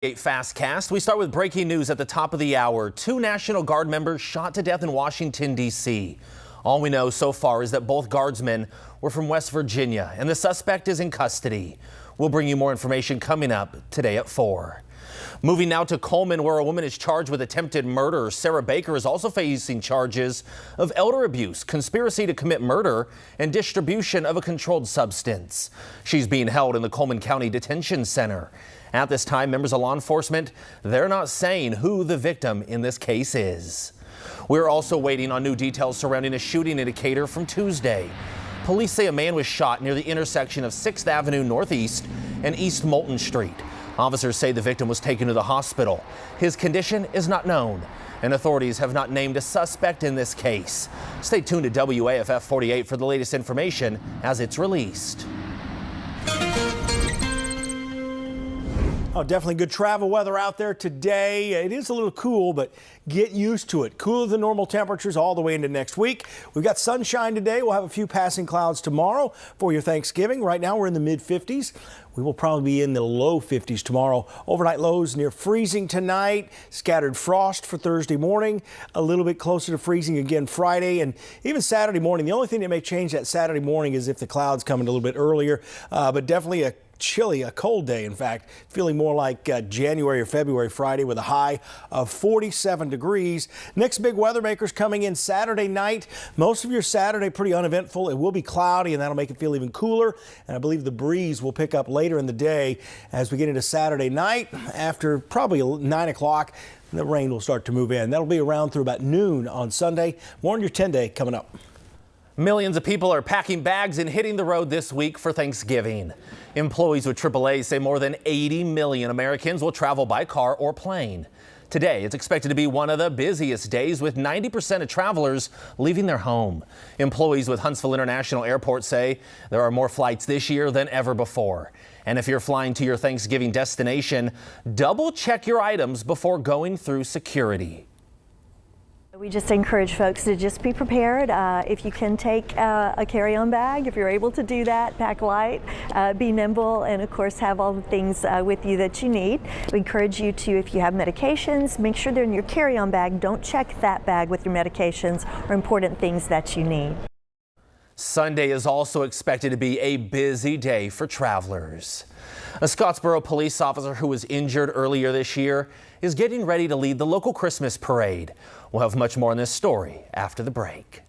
Fastcast. We start with breaking news at the top of the hour. 2 National Guard members shot to death in Washington, D.C. All we know so far is that both guardsmen were from West Virginia and the suspect is in custody. We'll bring you more information coming up today at 4. Moving now to Cullman, where a woman is charged with attempted murder. Sarah Baker is also facing charges of elder abuse, conspiracy to commit murder, and distribution of a controlled substance. She's being held in the Cullman County Detention Center. At this time, members of law enforcement, they're not saying who the victim in this case is. We're also waiting on new details surrounding a shooting indicator from Tuesday. Police say a man was shot near the intersection of 6th Avenue Northeast and East Moulton Street. Officers say the victim was taken to the hospital. His condition is not known, and authorities have not named a suspect in this case. Stay tuned to WAFF 48 for the latest information as it's released. Oh, definitely good travel weather out there today. It is a little cool, but get used to it. Cooler than normal temperatures all the way into next week. We've got sunshine today. We'll have a few passing clouds tomorrow for your Thanksgiving. Right now we're in the mid-50s. We will probably be in the low 50s tomorrow. Overnight lows near freezing tonight. Scattered frost for Thursday morning. A little bit closer to freezing again Friday and even Saturday morning. The only thing that may change that Saturday morning is if the clouds come in a little bit earlier, but definitely a cold day, in fact, feeling more like January or February Friday with a high of 47 degrees. Next big weather makers coming in Saturday night. Most of your Saturday pretty uneventful. It will be cloudy and that'll make it feel even cooler. And I believe the breeze will pick up later in the day as we get into Saturday night. After probably 9 o'clock, the rain will start to move in. That'll be around through about noon on Sunday. More on your 10-day coming up. Millions of people are packing bags and hitting the road this week for Thanksgiving. Employees with AAA say more than 80 million Americans will travel by car or plane. Today, it's expected to be one of the busiest days with 90% of travelers leaving their home. Employees with Huntsville International Airport say there are more flights this year than ever before. And if you're flying to your Thanksgiving destination, double check your items before going through security. We just encourage folks to just be prepared. If you can take a carry-on bag, if you're able to do that, pack light, be nimble, and of course have all the things with you that you need. We encourage you to, if you have medications, make sure they're in your carry-on bag. Don't check that bag with your medications or important things that you need. Sunday is also expected to be a busy day for travelers. A Scottsboro police officer who was injured earlier this year is getting ready to lead the local Christmas parade. We'll have much more on this story after the break.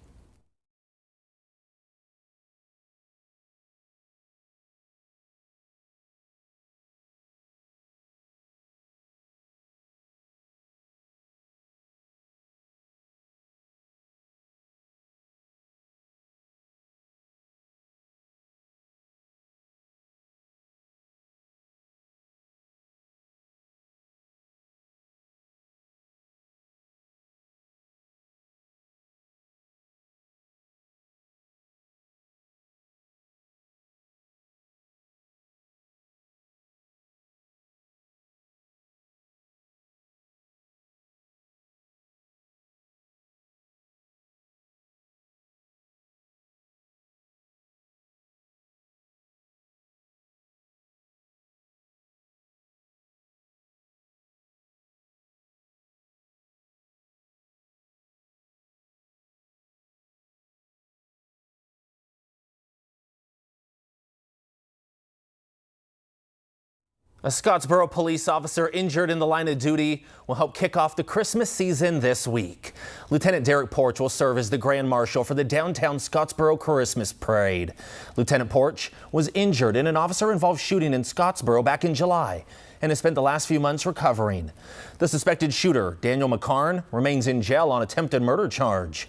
A Scottsboro police officer injured in the line of duty will help kick off the Christmas season this week. Lieutenant Derek Porch will serve as the Grand Marshal for the downtown Scottsboro Christmas Parade. Lieutenant Porch was injured in an officer-involved shooting in Scottsboro back in July and has spent the last few months recovering. The suspected shooter, Daniel McCarn, remains in jail on attempted murder charge.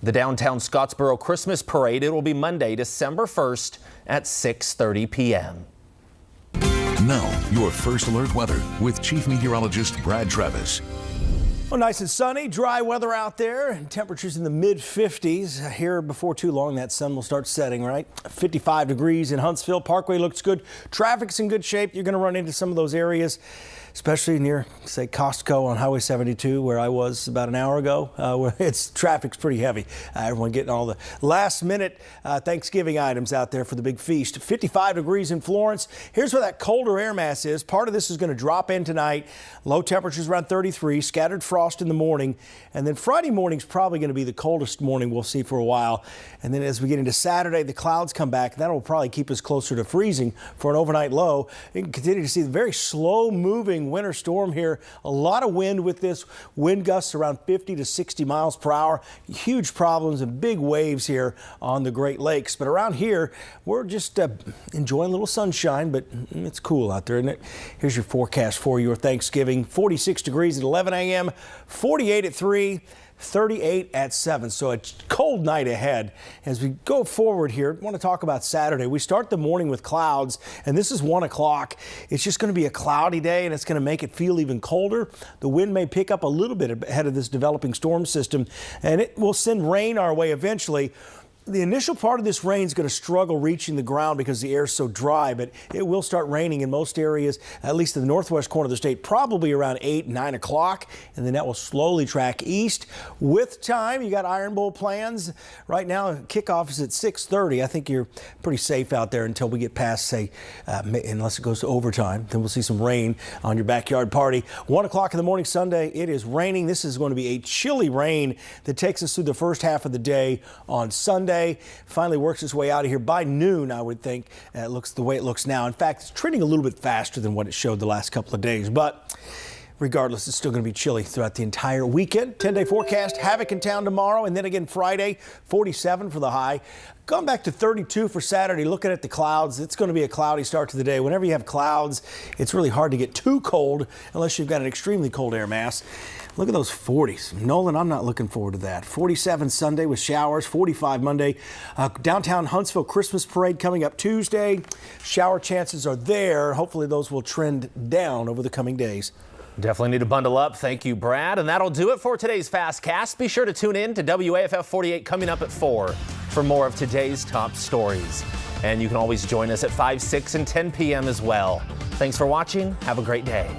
The downtown Scottsboro Christmas Parade, it will be Monday, December 1st at 6:30 p.m. Now, your first alert weather with Chief Meteorologist Brad Travis. Well, nice and sunny, dry weather out there, and temperatures in the mid-50s. Here before too long, that sun will start setting, right? 55 degrees in Huntsville. Parkway looks good. Traffic's in good shape. You're going to run into some of those areas especially near, say, Costco on Highway 72, where I was about an hour ago, where traffic's pretty heavy. Everyone getting all the last-minute Thanksgiving items out there for the big feast. 55 degrees in Florence. Here's where that colder air mass is. Part of this is going to drop in tonight. Low temperatures around 33, scattered frost in the morning, and then Friday morning's probably going to be the coldest morning we'll see for a while. And then as we get into Saturday, the clouds come back. That will probably keep us closer to freezing for an overnight low. You can continue to see the very slow-moving winter storm here. A lot of wind with this. Wind gusts around 50 to 60 miles per hour. Huge problems and big waves here on the Great Lakes. But around here, we're just enjoying a little sunshine, but it's cool out there, isn't it? Here's your forecast for your Thanksgiving. 46 degrees at 11 a.m., 48 at 3, 38 at 7. So a cold night ahead. As we go forward here, I want to talk about Saturday. We start the morning with clouds, and this is 1 o'clock. It's just going to be a cloudy day, and it's going to make it feel even colder. The wind may pick up a little bit ahead of this developing storm system, and it will send rain our way eventually. The initial part of this rain is going to struggle reaching the ground because the air is so dry, but it will start raining in most areas, at least in the northwest corner of the state, probably around 8, 9 o'clock, and then that will slowly track east. With time, you got Iron Bowl plans. Right now, kickoff is at 6:30. I think you're pretty safe out there until we get past, say, unless it goes to overtime. Then we'll see some rain on your backyard party. 1 o'clock in the morning Sunday, it is raining. This is going to be a chilly rain that takes us through the first half of the day on Sunday. Finally works its way out of here by noon, I would think. It looks the way it looks now. In fact, it's trending a little bit faster than what it showed the last couple of days. But regardless, it's still going to be chilly throughout the entire weekend. 10-day forecast, havoc in town tomorrow, and then again Friday, 47 for the high. Going back to 32 for Saturday, looking at the clouds, it's going to be a cloudy start to the day. Whenever you have clouds, it's really hard to get too cold unless you've got an extremely cold air mass. Look at those 40s. Nolan, I'm not looking forward to that. 47 Sunday with showers, 45 Monday. Downtown Huntsville Christmas parade coming up Tuesday. Shower chances are there. Hopefully those will trend down over the coming days. Definitely need to bundle up. Thank you, Brad. And that'll do it for today's Fast Cast. Be sure to tune in to WAFF 48 coming up at 4 for more of today's top stories. And you can always join us at 5, 6, and 10 p.m. as well. Thanks for watching. Have a great day.